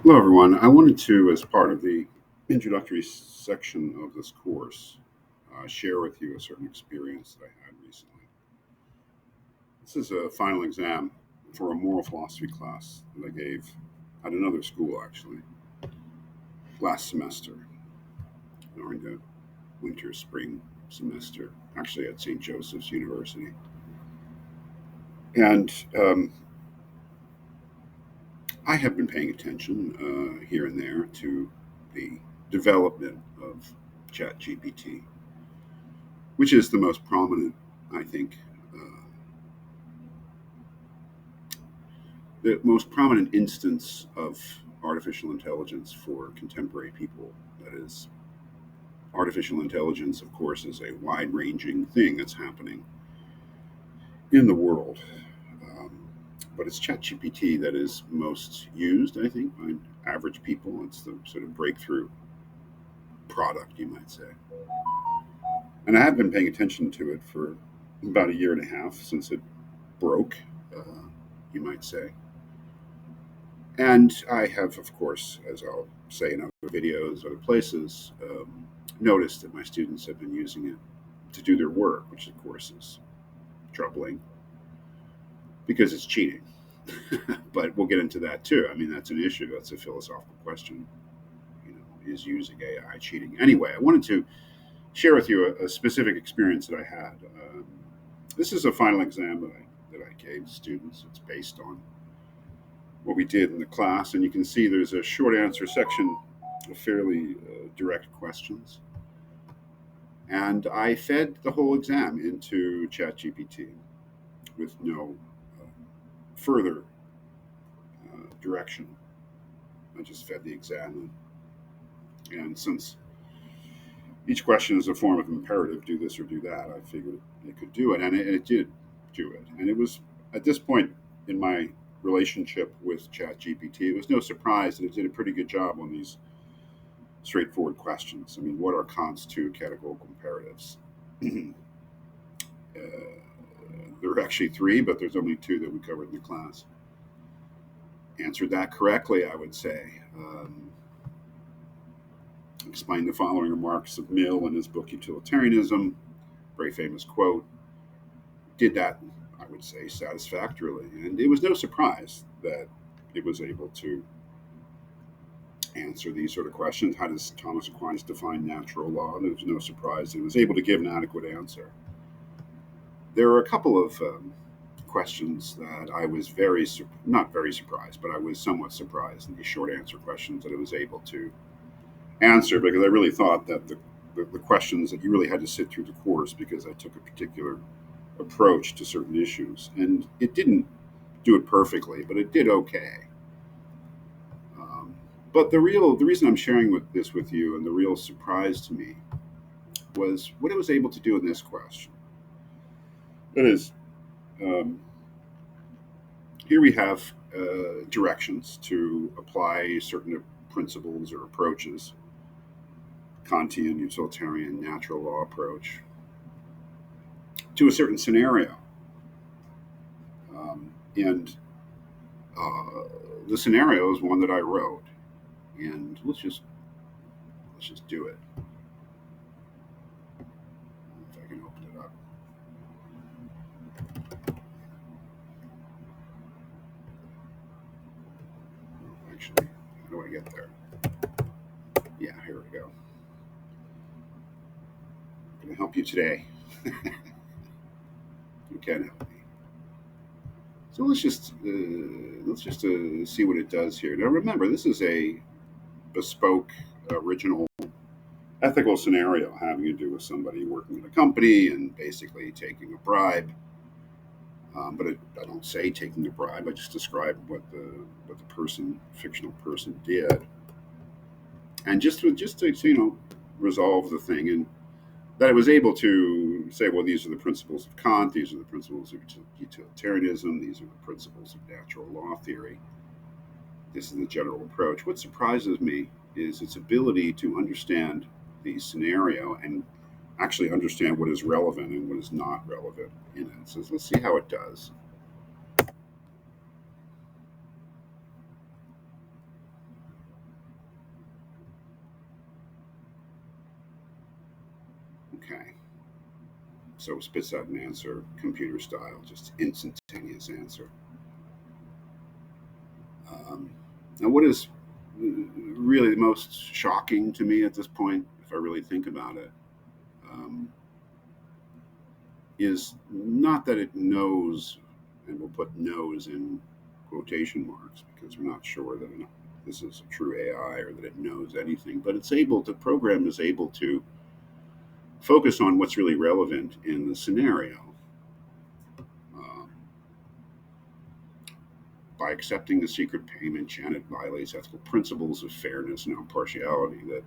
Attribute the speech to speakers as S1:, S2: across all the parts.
S1: Hello, everyone. I wanted to, as part of the introductory section of this course, share with you a certain experience that I had recently. This is a final exam for a moral philosophy class that I gave at another school, actually, last semester, during the winter spring semester, actually at St. Joseph's University. And I have been paying attention here and there to the development of ChatGPT, which is the most prominent, I think, the most prominent instance of artificial intelligence for contemporary people. That is, artificial intelligence, of course, is a wide ranging thing that's happening in the world. Um, but it's ChatGPT that is most used, I think, by average people. It's the sort of breakthrough product, you might say. And I have been paying attention to it for about a year and a half since it broke, uh, you might say. And I have, of course, as I'll say in other videos, other places, noticed that my students have been using it to do their work, which of course is troubling because it's cheating. But we'll get into that too. I mean, that's an issue. That's a philosophical question. Is using AI cheating? Anyway, I wanted to share with you a specific experience that I had. This is a final exam that I gave students. It's based on what we did in the class, and you can see there's a short answer section of fairly direct questions. And I fed the whole exam into ChatGPT with no further direction. I just fed the exam. And since each question is a form of imperative, do this or do that, I figured it could do it. And it did do it. And it was at this point in my relationship with ChatGPT, it was no surprise that it did a pretty good job on these straightforward questions. I mean, what are Kant's two categorical imperatives? There are actually three, but there's only two that we covered in the class. Answered that correctly, I would say. Explained the following remarks of Mill in his book Utilitarianism, very famous quote. Did that, I would say, satisfactorily. And it was no surprise that it was able to answer these sort of questions. How does Thomas Aquinas define natural law? There was no surprise. It was able to give an adequate answer. There were a couple of questions that I was not very surprised, but I was somewhat surprised in these short answer questions that it was able to answer, because I really thought that the questions that you really had to sit through the course, because I took a particular approach to certain issues. And it didn't do it perfectly, but it did okay. But the reason I'm sharing this with you, and the real surprise to me, was what it was able to do in this question. That is, here we have directions to apply certain principles or approaches, Kantian, utilitarian, natural law approach, to a certain scenario. And the scenario is one that I wrote. And let's just do it. If I can open it up. Actually, how do I get there? Yeah, here we go. I'm going to help you today. You can help me. So let's just see what it does here. Now remember, this is a bespoke, original ethical scenario having to do with somebody working at a company and basically taking a bribe. But I don't say taking a bribe. I just describe what the fictional person, did, and just to resolve the thing, and that I was able to say, well, these are the principles of Kant, these are the principles of utilitarianism, these are the principles of natural law theory. This is the general approach. What surprises me is its ability to understand the scenario and actually understand what is relevant and what is not relevant in it. So let's see how it does. Okay. So it spits out an answer, computer style, just instantaneous answer. Um, and what is really the most shocking to me at this point, if I really think about it, um, is not that it knows, and we'll put knows in quotation marks because we're not sure that this is a true AI or that it knows anything, but the program is able to focus on what's really relevant in the scenario. Um, by accepting the secret payment, Janet violates ethical principles of fairness and impartiality that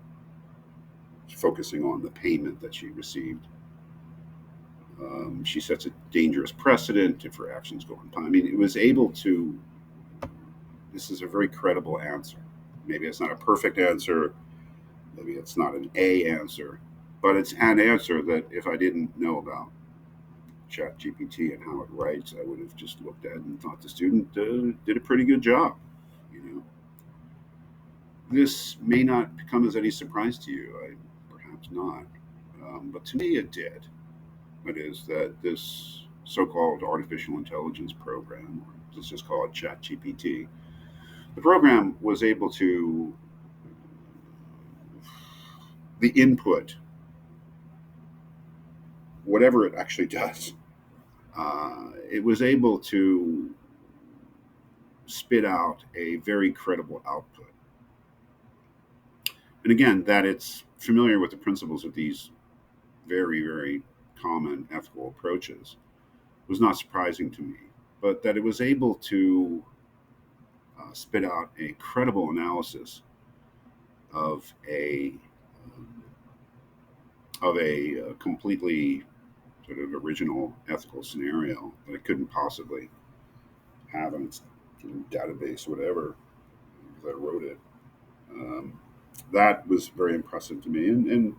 S1: focusing on the payment that she received. She sets a dangerous precedent if her actions go unpunished. I mean, it was able to. This is a very credible answer. Maybe it's not a perfect answer. Maybe it's not an A answer, but it's an answer that if I didn't know about ChatGPT and how it writes, I would have just looked at it and thought the student did a pretty good job. You know, this may not come as any surprise to you. Perhaps not, but to me it did. It is that this so-called artificial intelligence program, or let's just call it ChatGPT, the program was able to the input, whatever it actually does, it was able to spit out a very credible output. And again, that it's familiar with the principles of these very, very common ethical approaches was not surprising to me, but that it was able to spit out a credible analysis of a completely sort of original ethical scenario that it couldn't possibly have in its database, whatever, because I wrote it. Um, that was very impressive to me, and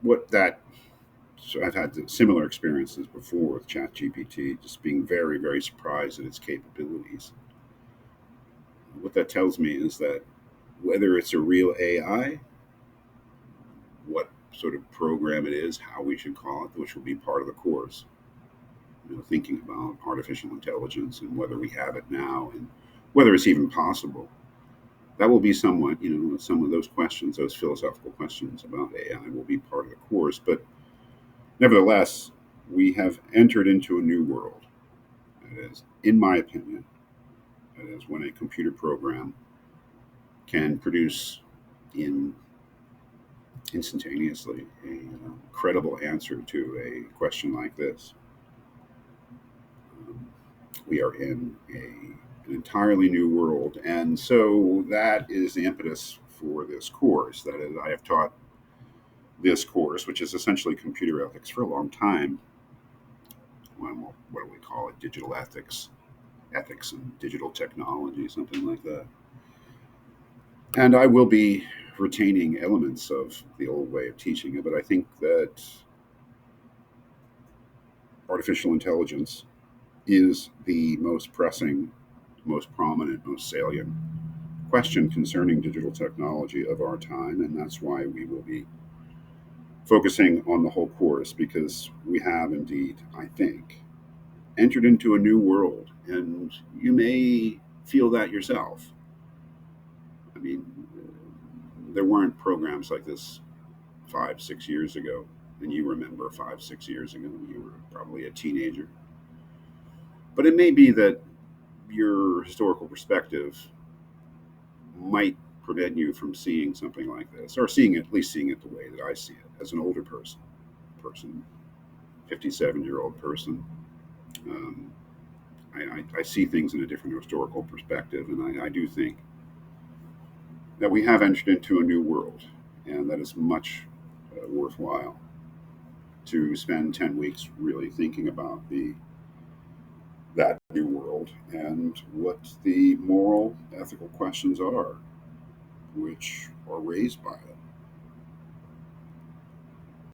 S1: what that so I've had similar experiences before with ChatGPT, just being very, very surprised at its capabilities. What that tells me is that whether it's a real AI, what sort of program it is, how we should call it, which will be part of the course, thinking about artificial intelligence and whether we have it now and whether it's even possible. That will be somewhat, some of those questions, those philosophical questions about AI will be part of the course. But nevertheless, we have entered into a new world. That is, in my opinion, that is when a computer program can produce in instantaneously a credible answer to a question like this. Um, we are in an entirely new world. And so that is the impetus for this course. That is, I have taught this course, which is essentially computer ethics, for a long time. Well, what do we call it? Digital ethics, ethics and digital technology, something like that. And I will be retaining elements of the old way of teaching it, but I think that artificial intelligence is the most pressing, most prominent, most salient question concerning digital technology of our time, and that's why we will be focusing on the whole course because we have indeed, I think, entered into a new world, and you may feel that yourself. I mean, there weren't programs like this 5, 6 years ago, and you remember 5, 6 years ago, you were probably a teenager. But it may be that your historical perspective might prevent you from seeing something like this, or at least seeing it the way that I see it as an older person, 57-year-old person. Um, I see things in a different historical perspective, and I do think that we have entered into a new world, and that is much worthwhile to spend 10 weeks really thinking about that new world and what the moral, ethical questions are which are raised by it.